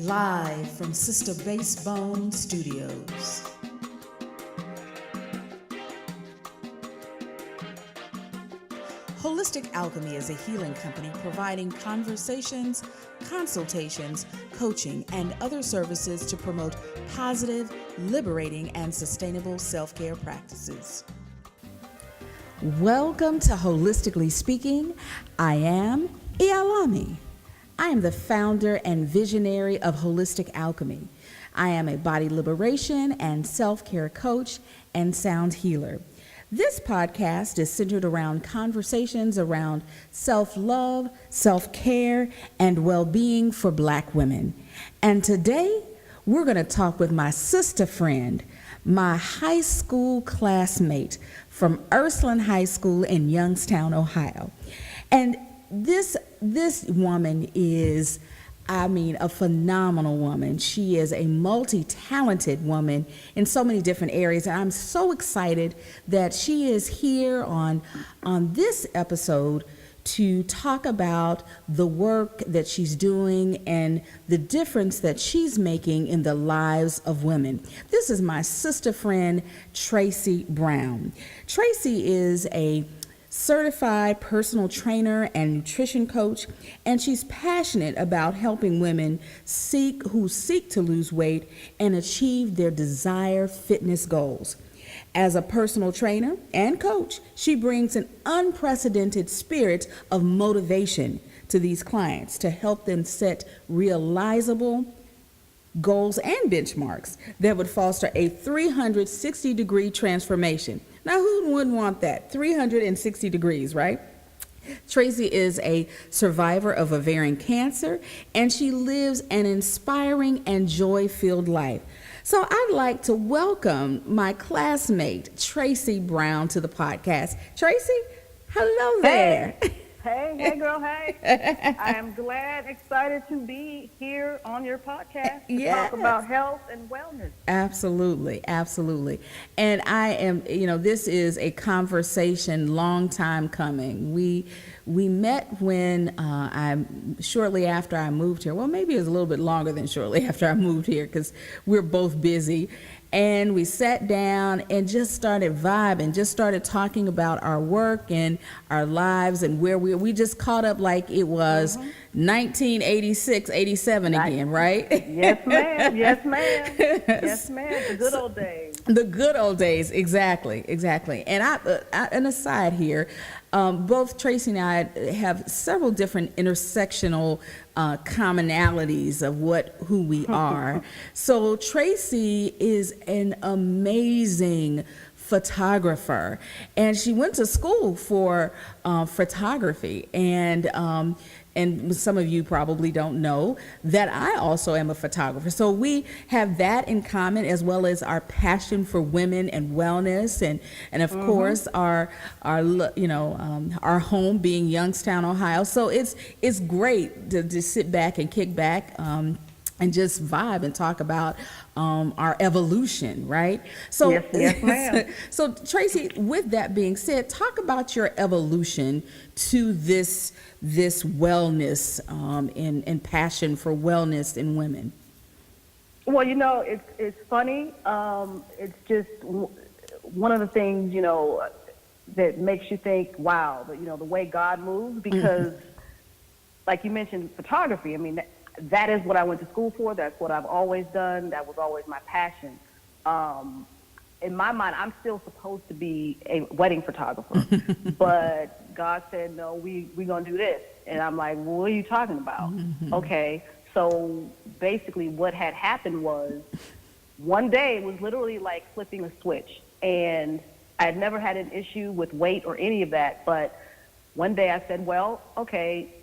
live from Sister Basebone Studios. Holistic Alchemy is a healing company providing conversations, consultations, coaching, and other services to promote positive, liberating, and sustainable self-care practices. Welcome to Holistically Speaking. I am Ialami. I am the founder and visionary of Holistic Alchemy. I am a body liberation and self-care coach and sound healer. This podcast is centered around conversations around self-love, self-care, and well-being for Black women. And today, we're going to talk with my sister friend, my high school classmate from Ursuline High School in Youngstown, Ohio. And this woman is, a phenomenal woman. She is a multi-talented woman in so many different areas. And I'm so excited that she is here on this episode to talk about the work that she's doing and the difference that she's making in the lives of women. This is my sister friend, Tracey Brown. Tracey is a certified personal trainer and nutrition coach, and she's passionate about helping women who seek to lose weight and achieve their desired fitness goals. As a personal trainer and coach, she brings an unprecedented spirit of motivation to these clients to help them set realizable goals and benchmarks that would foster a 360-degree transformation. Now, who wouldn't want that? 360 degrees, right? Tracey is a survivor of ovarian cancer, and she lives an inspiring and joy-filled life. So I'd like to welcome my classmate, Tracey Brown, to the podcast. Tracey, hello there. Hey, girl, hey. I am excited to be here on your podcast to talk about health and wellness. Absolutely. And I am, this is a conversation long time coming. We met when shortly after I moved here. Well, maybe it was a little bit longer than shortly after I moved here because we're both busy. And we sat down and just started vibing, just started talking about our work and our lives and where we just caught up like it was 1986, 87 again, right? Yes, ma'am. Yes, ma'am. The good old days. The good old days, exactly. And an aside here, both Tracey and I have several different intersectional commonalities of who we are. So Tracey is an amazing photographer, and she went to school for photography, and some of you probably don't know that I also am a photographer. So we have that in common, as well as our passion for women and wellness, and of course our home being Youngstown, Ohio. So it's great to sit back and kick back and just vibe and talk about our evolution, right? So, yes, ma'am. So Tracey, with that being said, talk about your evolution to this wellness and passion for wellness in women. Well, it's funny. It's just one of the things, that makes you think, wow, the way God moves, because like you mentioned, photography, that is what I went to school for. That's what I've always done. That was always my passion. In my mind, I'm still supposed to be a wedding photographer, but God said, no, we're going to do this. And I'm like, well, what are you talking about? Okay. So basically what had happened was one day it was literally like flipping a switch. And I had never had an issue with weight or any of that. But one day I said, well, okay,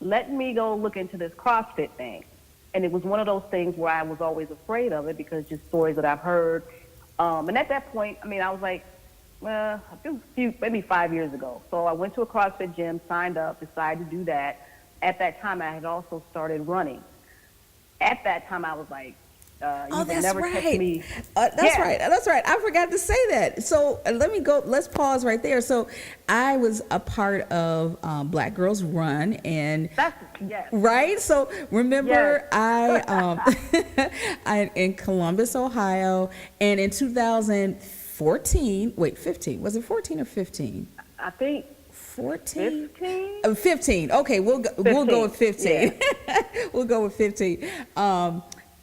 let me go look into this CrossFit thing. And it was one of those things where I was always afraid of it because just stories that I've heard. And at that point, I was like, well, maybe 5 years ago. So I went to a CrossFit gym, signed up, decided to do that. At that time, I had also started running. At that time, I was like, Oh, You would that's never catch right. me. That's Yeah. right. That's right. I forgot to say that. So let me go. Let's pause right there. So I was a part of Black Girls Run, and Yes. right. So remember, Yes. I in Columbus, Ohio, and in 2014. Wait, 15. Was it 14 or 15? I think 14? 15. 15. Okay, we'll go with 15. Yeah. We'll go with 15.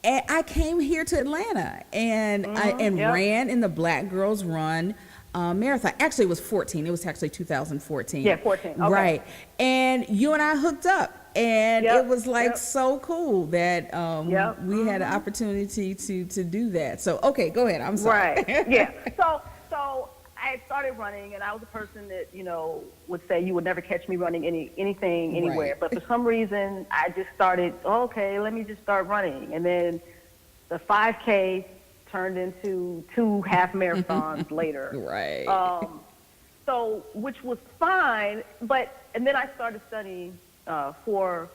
And I came here to Atlanta, and Yep. ran in the Black Girls Run marathon. Actually, it was 14. It was actually 2014. Yeah, 14. Okay. Right. And you and I hooked up, and Yep, it was like yep. so cool that Yep. we had an opportunity to do that. So okay, go ahead. I'm sorry. Right. Yeah. So I started running, and I was a person that would say you would never catch me running anything anywhere. Right. But for some reason, I just started. Okay, let me just start running, and then the 5K turned into 2 half marathons later. Right. So which was fine, and then I started studying for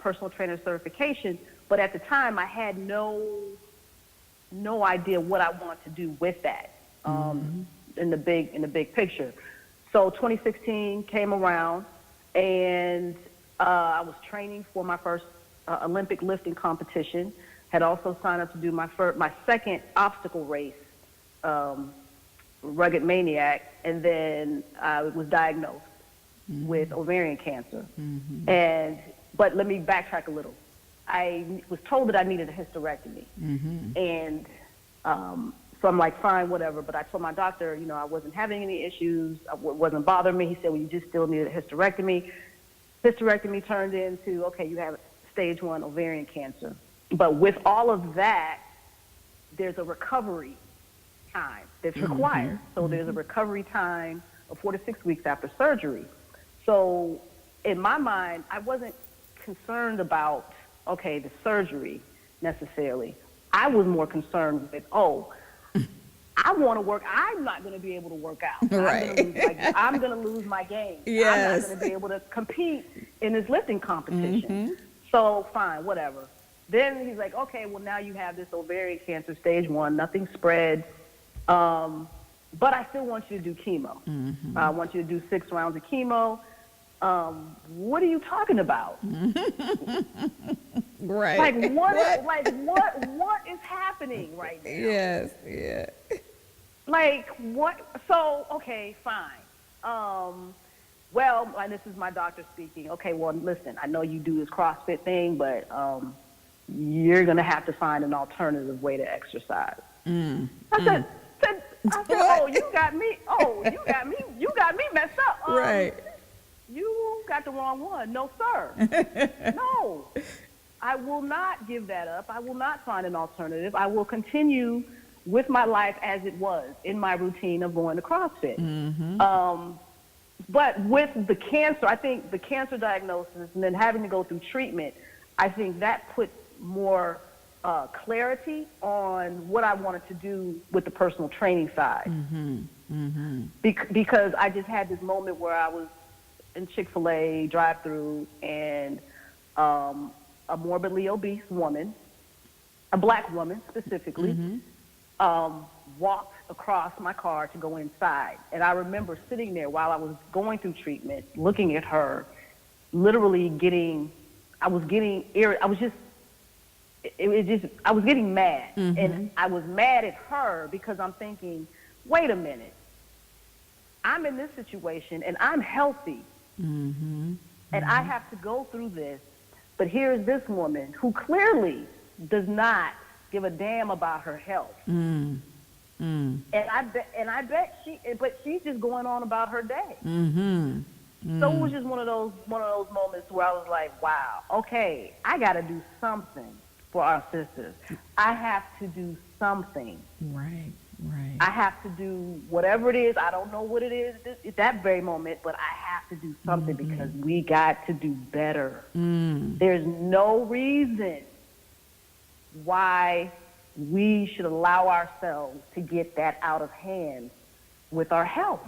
personal trainer certification. But at the time, I had no idea what I wanted to do with that. In the big picture. So 2016 came around, and I was training for my first Olympic lifting competition. Had also signed up to do my second obstacle race, Rugged Maniac, and then I was diagnosed with ovarian cancer. But let me backtrack a little. I was told that I needed a hysterectomy, and so I'm like, fine, whatever. But I told my doctor, I wasn't having any issues. It wasn't bothering me. He said, well, you just still need a hysterectomy. Hysterectomy turned into, okay, you have stage 1 ovarian cancer. But with all of that, there's a recovery time that's required. So there's a recovery time of 4 to 6 weeks after surgery. So in my mind, I wasn't concerned about, okay, the surgery necessarily. I was more concerned with, I want to work. I'm not going to be able to work out. Right. I'm going to lose my game. Yes. I'm not going to be able to compete in this lifting competition. So fine, whatever. Then he's like, okay, well, now you have this ovarian cancer, stage 1, nothing spread. But I still want you to do chemo. I want you to do 6 rounds of chemo. What are you talking about? Right. Like what is happening right now? Yes. Yeah. Like what? So okay, fine. Well, and this is my doctor speaking. Okay, well, listen, I know you do this CrossFit thing, but you're gonna have to find an alternative way to exercise. I said, oh, you got me. Oh, you got me messed up. Right. You got the wrong one. No, sir. No. I will not give that up. I will not find an alternative. I will continue with my life as it was in my routine of going to CrossFit. But with the cancer, I think the cancer diagnosis and then having to go through treatment, I think that put more clarity on what I wanted to do with the personal training side. Because I just had this moment where I was in Chick-fil-A drive-through, and a morbidly obese woman, a black woman specifically, walked across my car to go inside. And I remember sitting there while I was going through treatment, looking at her, literally I was getting mad. And I was mad at her because I'm thinking, wait a minute, I'm in this situation and I'm healthy. And I have to go through this. But here's this woman who clearly does not give a damn about her health. And I bet she's just going on about her day. So it was just one of those moments where I was like, wow, okay, I got to do something for our sisters. I have to do something. Right. I have to do whatever it is. I don't know what it is at that very moment, but I have to do something because we got to do better. There's no reason why we should allow ourselves to get that out of hand with our health.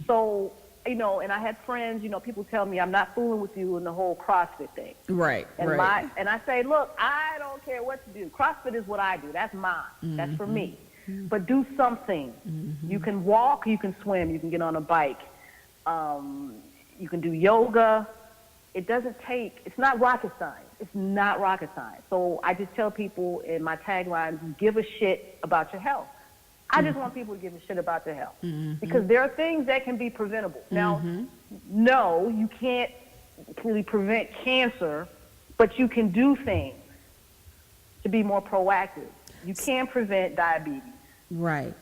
So, and I had friends, people tell me I'm not fooling with you in the whole CrossFit thing. Right. And I say, look, I don't care what you do. CrossFit is what I do. That's mine. That's for me. But do something. You can walk, you can swim, you can get on a bike. You can do yoga. It doesn't take, it's not rocket science. It's not rocket science. So I just tell people in my tagline, give a shit about your health. I just want people to give a shit about their health. Because there are things that can be preventable. Now, no, you can't really prevent cancer, but you can do things to be more proactive. You can prevent diabetes. Right.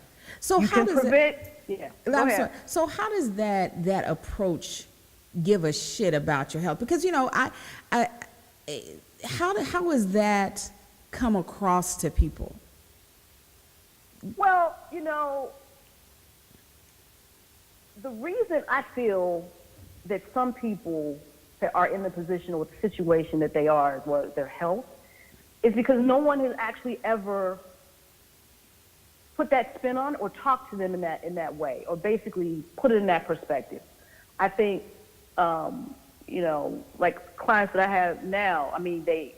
So You how can does prevent, yeah, go I'm ahead. sorry. So how does that approach give a shit about your health? Because how does that come across to people? Well, the reason I feel that some people that are in the position or the situation that they are, as well as their health, is because no one has actually ever put that spin on or talked to them in that way, or basically put it in that perspective. I think, like clients that I have now, I mean, they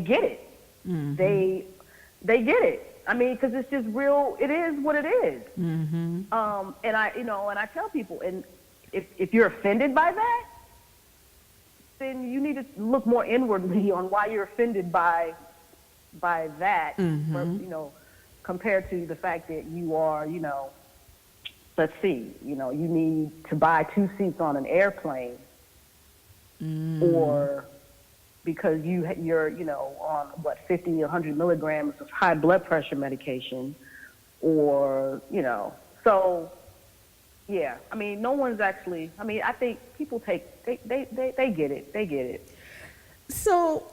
get it. They get it. I mean, because it's just real. It is what it is. And I tell people, and if you're offended by that, then you need to look more inwardly on why you're offended by that. Compared to the fact that you are, let's see, you need to buy 2 seats on an airplane, or because you're on 50, 100 milligrams of high blood pressure medication, or so yeah. I mean, no one's actually. I mean, I think people they get it. They get it. So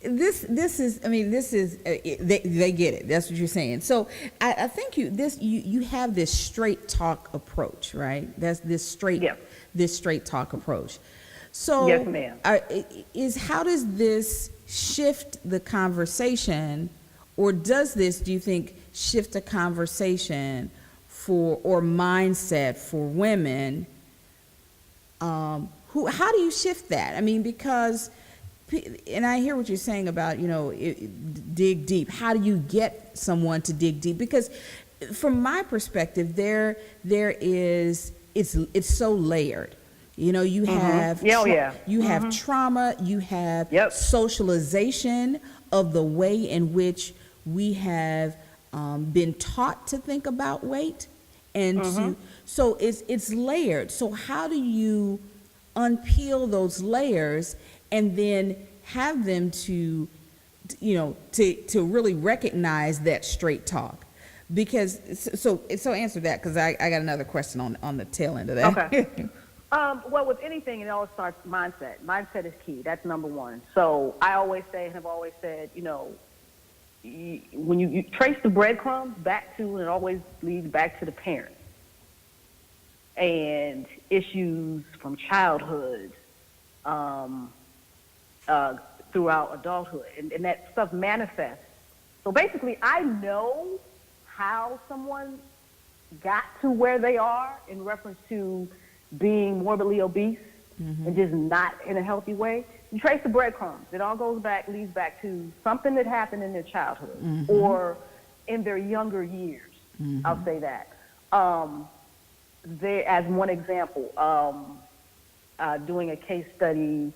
this is they get it. That's what you're saying. So I think you have this straight talk approach, right? That's this straight talk approach. So yes, ma'am. How does this shift the conversation, or do you think shift the conversation or mindset for women? How do you shift that? I mean, because, and I hear what you're saying about, dig deep. How do you get someone to dig deep? Because from my perspective, it's so layered. You have you have trauma, you have socialization of the way in which we have been taught to think about weight, and so it's layered. So how do you unpeel those layers and then have them to really recognize that straight talk? Because so answer that, because I got another question on the tail end of that. Okay. Well, with anything, it all starts mindset. Mindset is key. That's number one. So I always say, and have always said, when you trace the breadcrumbs back to, and it always leads back to the parent and issues from childhood throughout adulthood, and that stuff manifests. So basically, I know how someone got to where they are in reference to being morbidly obese and just not in a healthy way. You trace the breadcrumbs. It all leads back to something that happened in their childhood or in their younger years. I'll say that. As one example, doing a case study,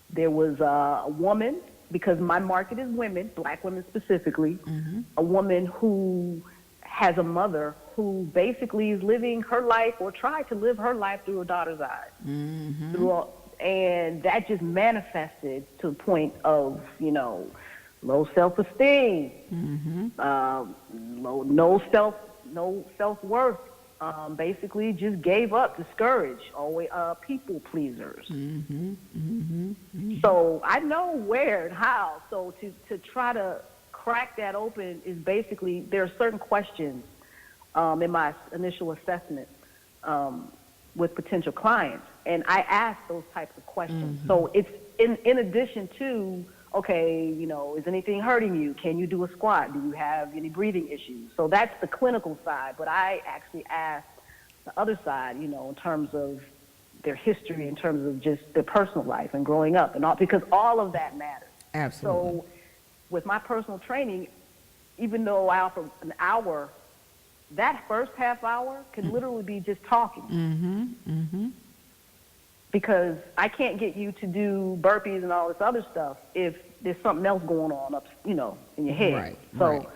there was a woman, because my market is women, black women specifically, a woman who has a mother who basically is living her life, or tried to live her life, through her daughter's eyes. And that just manifested to the point of, low self-esteem, no self-worth, basically just gave up, discouraged, always people pleasers. So I know where and how. So to try to crack that open is basically, there are certain questions in my initial assessment with potential clients, and I ask those types of questions. So it's in addition to, okay, is anything hurting you? Can you do a squat? Do you have any breathing issues? So that's the clinical side, but I actually ask the other side, in terms of their history, in terms of just their personal life and growing up, and all, because all of that matters. Absolutely. So with my personal training, even though I offer an hour, that first half hour can literally be just talking. Because I can't get you to do burpees and all this other stuff if there's something else going on up, in your head. Right, so right.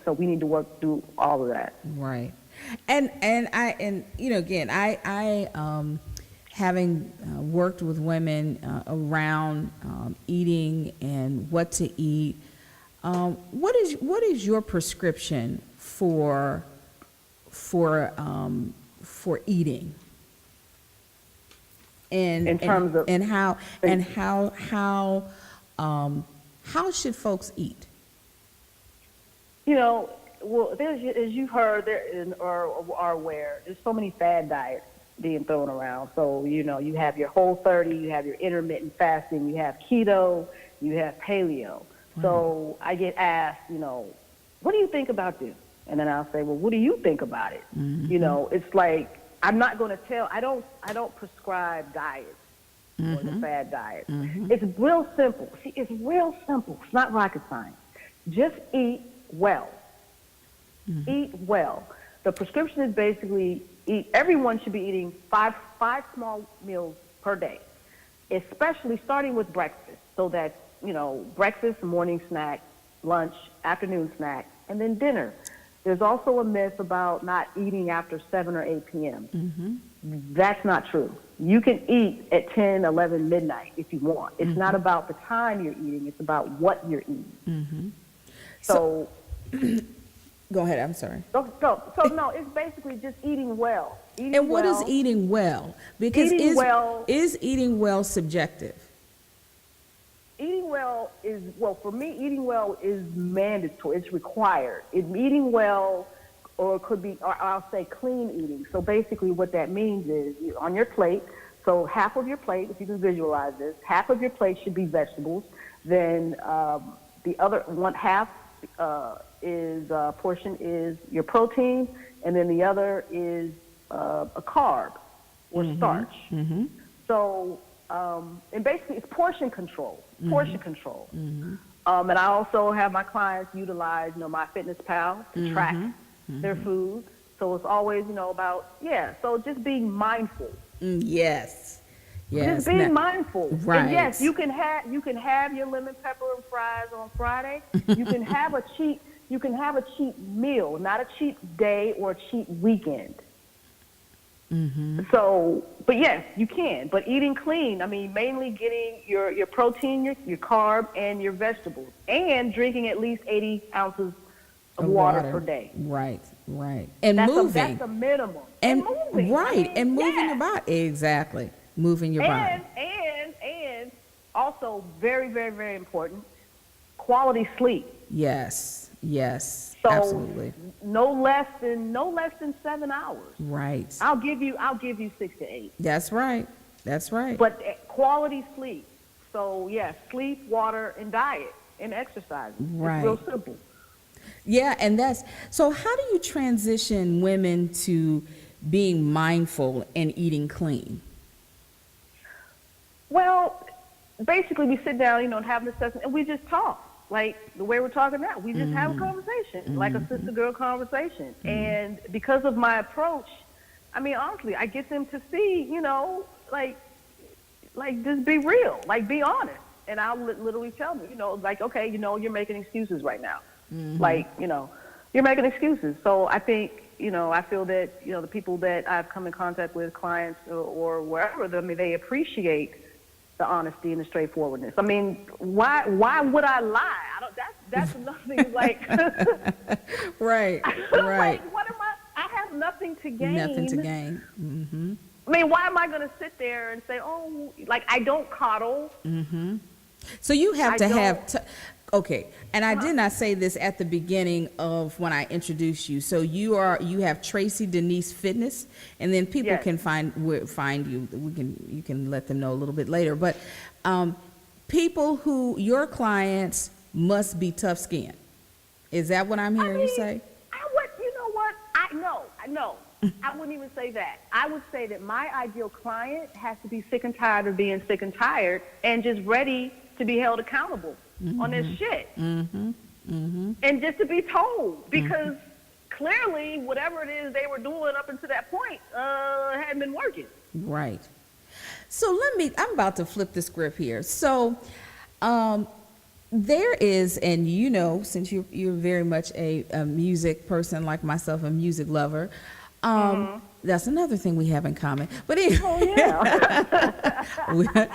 so we need to work through all of that. Right. And again, I having worked with women around eating and what to eat, what is your prescription for eating? In terms of how should folks eat? Well, as you've heard or are aware, there's so many fad diets being thrown around. So, you have your Whole30, you have your intermittent fasting, you have keto, you have paleo. So I get asked, what do you think about this? And then I'll say, well, what do you think about it? It's like, I'm not going to tell. I don't prescribe diets or the fad diet. It's real simple. See, it's real simple. It's not rocket science. Just eat well. Eat well. The prescription is basically everyone should be eating five small meals per day, especially starting with breakfast. So that's, breakfast, morning snack, lunch, afternoon snack, and then dinner. There's also a myth about not eating after 7 or 8 p.m. That's not true. You can eat at 10, 11, midnight if you want. It's not about the time you're eating. It's about what you're eating. So go ahead. I'm sorry. So no, it's basically just eating well. And what is eating well? Because is eating well subjective? Eating well for me, eating well is mandatory. It's required. Eating well, or it could be, or I'll say clean eating. So basically what that means is on your plate, so half of your plate, if you can visualize this, half of your plate should be vegetables. Then the other half portion is your protein, and then the other is a carb or starch. So, and basically it's portion control. And I also have my clients utilize, my FitnessPal to track their food. So it's always, about, so just being mindful. Yes. Just being mindful. Right. And yes, you can have your lemon pepper and fries on Friday. You can have a cheat meal, not a cheat day or a cheat weekend. So, but yes, you can. But eating clean, mainly getting your protein, your carb, and your vegetables, and drinking at least 80 ounces of water per day. Right. And moving. That's a minimum. And moving. And moving your body. Exactly. Moving your body. And also very, very, very important, quality sleep. Yes. So absolutely. No less than 7 hours. Right. I'll give you 6 to 8. That's right. But quality sleep. So sleep, water, and diet, and exercise. Right. It's real simple. Yeah, and so how do you transition women to being mindful and eating clean? Well, basically we sit down, and have an assessment, and we just talk. Like the way we're talking now, we just have a conversation, like a sister-girl conversation. And because of my approach, honestly, I get them to see, like just be real, like be honest. And I'll literally tell them, like, okay, you're making excuses right now. Like, you're making excuses. So I think, I feel that, the people that I've come in contact with, clients or wherever, they appreciate the honesty and the straightforwardness. Why would I lie? That's nothing like. Right. Like, what am I have nothing to gain. Nothing to gain. Why am I going to sit there and say, I don't coddle? So you have to have. Okay, and I did not say this at the beginning of when I introduced you. So you have TraceyDeniseFitness, and then people can find you. You can let them know a little bit later. But your clients must be tough skinned. Is that what I'm hearing you say? No. I wouldn't even say that. I would say that my ideal client has to be sick and tired of being sick and tired and just ready to be held accountable. on this shit. Mm-hmm. And just to be told, because clearly whatever it is they were doing up until that point hadn't been working. Right. So I'm about to flip the script here. So there is, and you know, since you're very much a music person like myself, a music lover, that's another thing we have in common. But anyway, Oh yeah.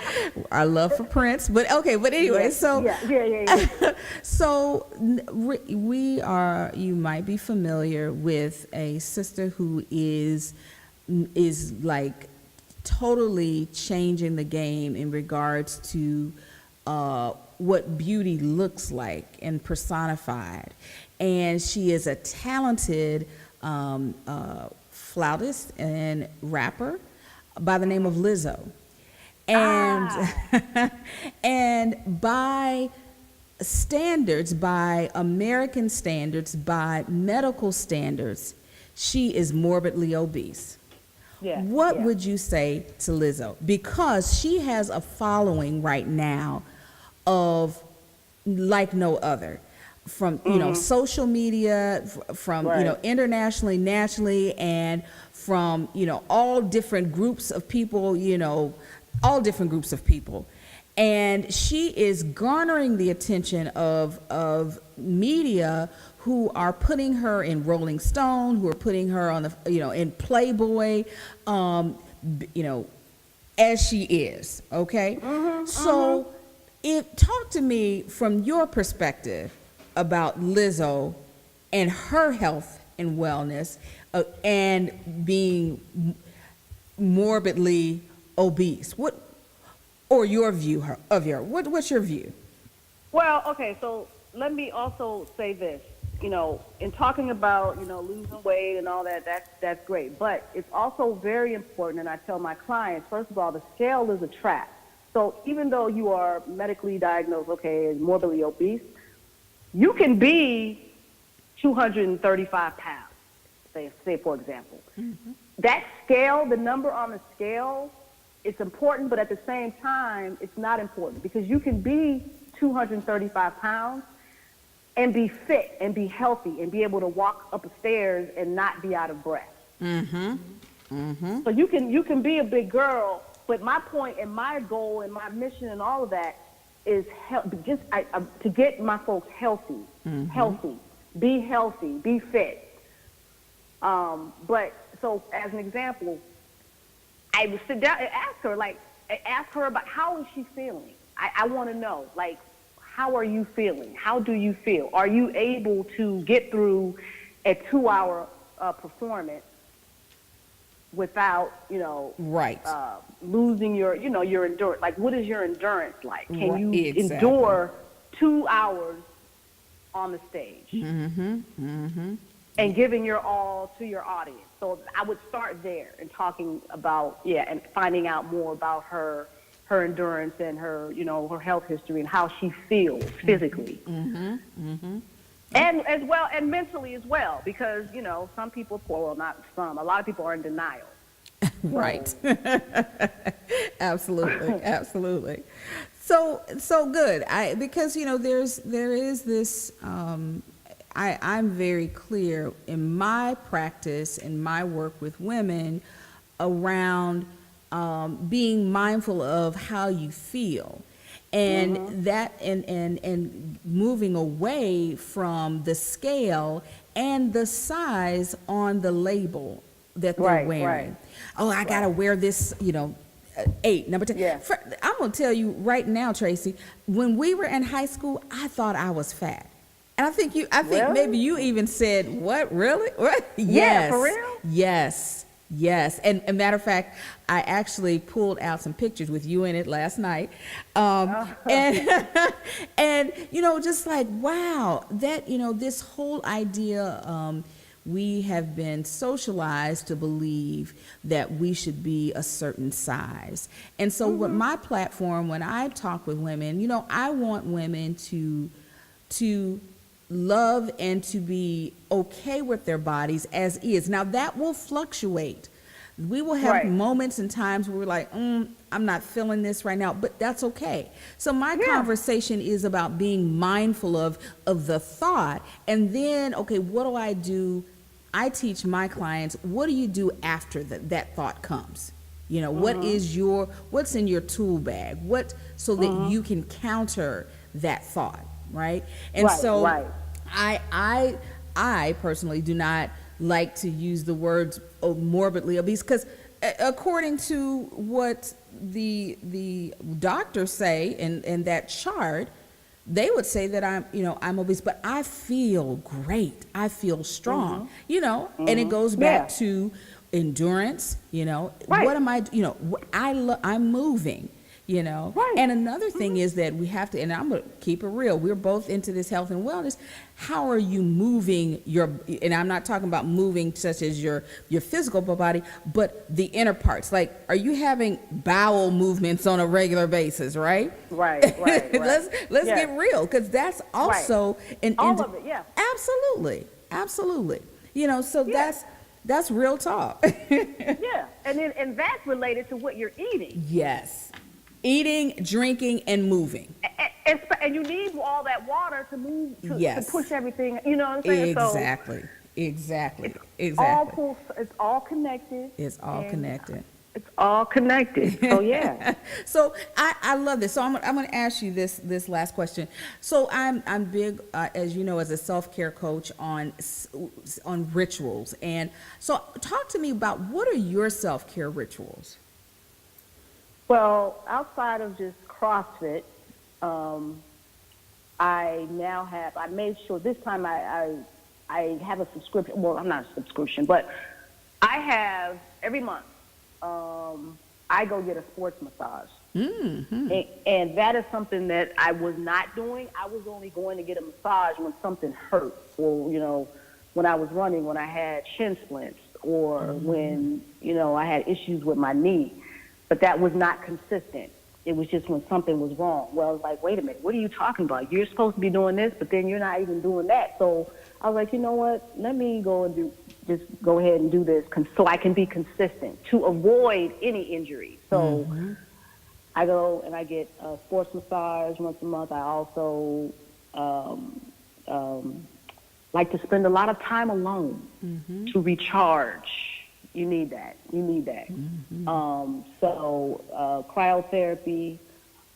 our love for Prince. But anyway, so yeah. so we are. You might be familiar with a sister who is like totally changing the game in regards to what beauty looks like and personified. And she is a talented flautist and rapper by the name of Lizzo. And and by standards, by American standards, by medical standards, she is morbidly obese. Yeah, What would you say to Lizzo? Because she has a following right now of like no other, from social media, from internationally, nationally, and from all different groups of people, and she is garnering the attention of media who are putting her in Rolling Stone, who are putting her on the in Playboy, as she is. Okay, so talk to me from your perspective about Lizzo and her health and wellness, and being morbidly obese. What's your view? Well, okay, so let me also say this. In talking about, losing weight and all that's great. But it's also very important, and I tell my clients, first of all, the scale is a trap. So even though you are medically diagnosed, as morbidly obese, you can be 235 pounds, say for example. That scale, the number on the scale, it's important, but at the same time, it's not important, because you can be 235 pounds and be fit and be healthy and be able to walk up the stairs and not be out of breath. So you can be a big girl, but my point and my goal and my mission and all of that is to get my folks healthy, be fit. But so as an example, I would sit down and ask her about how is she feeling. I want to know, how are you feeling? How do you feel? Are you able to get through a 2-hour performance without, losing your endurance? What is your endurance like? Can you endure 2 hours on the stage and giving your all to your audience? So I would start there and talking about, and finding out more about her endurance and her, her health history and how she feels physically. And as well, and mentally as well, because, some people, not some, a lot of people are in denial. Right. Absolutely. So good. Because there is this, I'm very clear in my practice, in my work with women, around being mindful of how you feel, and that and moving away from the scale and the size on the label that they're wearing. Oh, I gotta wear this, 8, number 10. Yeah. I'm gonna tell you right now, Tracey, when we were in high school, I thought I was fat. And I think Really? maybe you even said, "What, really?" What? Yeah, Yes. for real? Yes. And a matter of fact, I actually pulled out some pictures with you in it last night. And just like, wow, that, this whole idea, we have been socialized to believe that we should be a certain size. And so with my platform, when I talk with women, I want women to love and to be okay with their bodies as is. Now that will fluctuate. We will have Right. moments and times where we're like, I'm not feeling this right now, but that's okay. So my Yeah. conversation is about being mindful of the thought, and then, okay, what do I do? I teach my clients, what do you do after that thought comes? You know, what's in your tool bag? So that you can counter that thought, right? And Right, so right. I personally do not like to use the words morbidly obese, because according to what the doctors say in that chart, they would say that I'm obese, but I feel great. I feel strong, and it goes back Yeah. to endurance, Right. what am I, I'm moving, Right. and another thing is that we have to, and I'm going to keep it real, we're both into this health and wellness. How are you moving and I'm not talking about moving such as your physical body, but the inner parts. Like, are you having bowel movements on a regular basis, right? Right. let's Yeah. get real, because that's also All of it, yeah. Absolutely. So Yeah. that's real talk. Yeah, and that's related to what you're eating. Yes. Eating, drinking, and moving. And you need all that water to move, to Yes. push everything, you know what I'm saying? Exactly. It's all connected. It's all and connected. It's all connected. So yeah. So I love this. So I'm going to ask you this last question. So I'm big, as you know, as a self-care coach on rituals. And so talk to me about, what are your self-care rituals? Well, outside of just CrossFit, I made sure this time I have a subscription. Well, I'm not a subscription, but I have every month. I go get a sports massage. Mm-hmm. And that is something that I was not doing. I was only going to get a massage when something hurt, or, when I was running, when I had shin splints, or when, I had issues with my knee. But that was not consistent. It was just when something was wrong. Well, I was like, wait a minute, what are you talking about? You're supposed to be doing this, but then you're not even doing that. So I was like, you know what? Let me go ahead and do this so I can be consistent to avoid any injury. So I go and I get a sports massage once a month. I also like to spend a lot of time alone to recharge. You need that. So cryotherapy,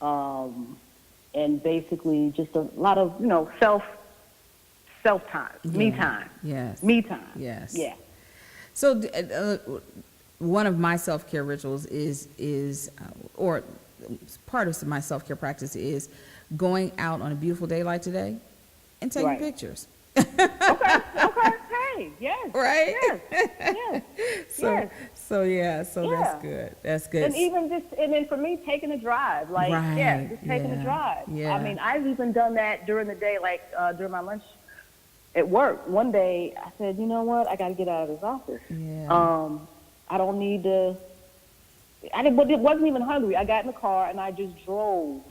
and basically just a lot of, self time, me time. Yes. Me time. Yes. Yeah. So one of my self-care rituals is or part of my self-care practice is going out on a beautiful day like today and taking Right. pictures. Okay. Hey, yes. Right? Yes. So that's good. That's good. And then for me, taking a drive, just taking a drive. Yeah. I mean, I've even done that during the day, like during my lunch at work. One day, I said, you know what? I got to get out of this office. Yeah. I don't need to. Wasn't even hungry. I got in the car and I just drove.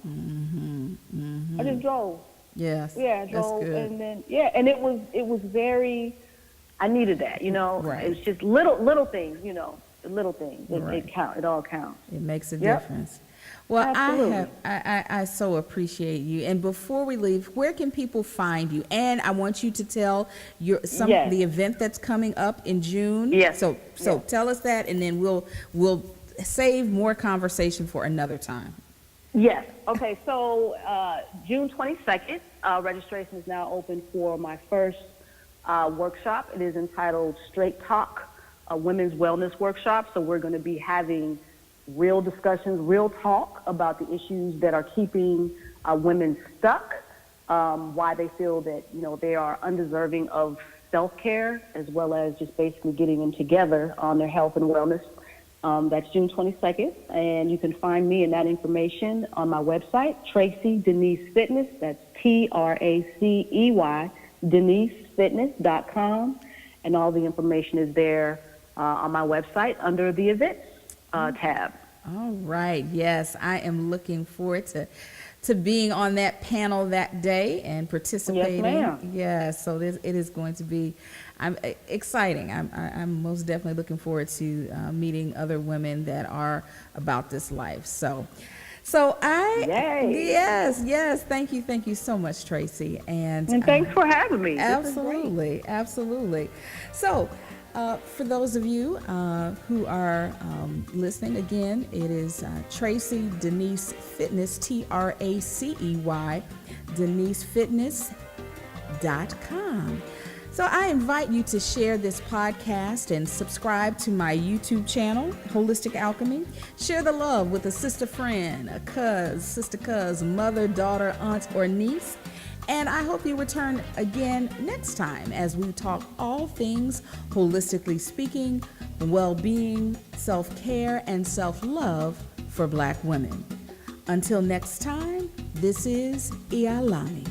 I just drove. Yes. Yeah, I drove, that's good. and then and it was very. I needed that, Right. It's just little things, the little things. Right. It count. It all counts. It makes a Yep. difference. Well, Absolutely. I so appreciate you. And before we leave, where can people find you? And I want you to tell Yes. the event that's coming up in June. Yes. So Yes. tell us that, and then we'll save more conversation for another time. Yes. Okay. So June 22nd, registration is now open for my first workshop. It is entitled Straight Talk, a women's wellness workshop. So we're going to be having real discussions, real talk about the issues that are keeping women stuck, why they feel that, they are undeserving of self-care, as well as just basically getting them together on their health and wellness. That's June 22nd, and you can find me and that information on my website, TraceyDeniseFitness. That's TRACEY, DeniseFitness.com, and all the information is there on my website under the events tab. All right. Yes, I am looking forward to to being on that panel that day and participating. Yes, ma'am. Yes, so it is going to be exciting. I'm most definitely looking forward to meeting other women that are about this life. So Yay. yes, thank you so much, Tracey, and thanks for having me. Absolutely. So, for those of you who are listening, again, it is Tracey Denise Fitness, TRACEY, DeniseFitness.com. So I invite you to share this podcast and subscribe to my YouTube channel, Holistic Alchemy. Share the love with a sister friend, a sister cuz, mother, daughter, aunt, or niece. And I hope you return again next time as we talk all things holistically speaking, well-being, self-care, and self-love for Black women. Until next time, this is Ialani.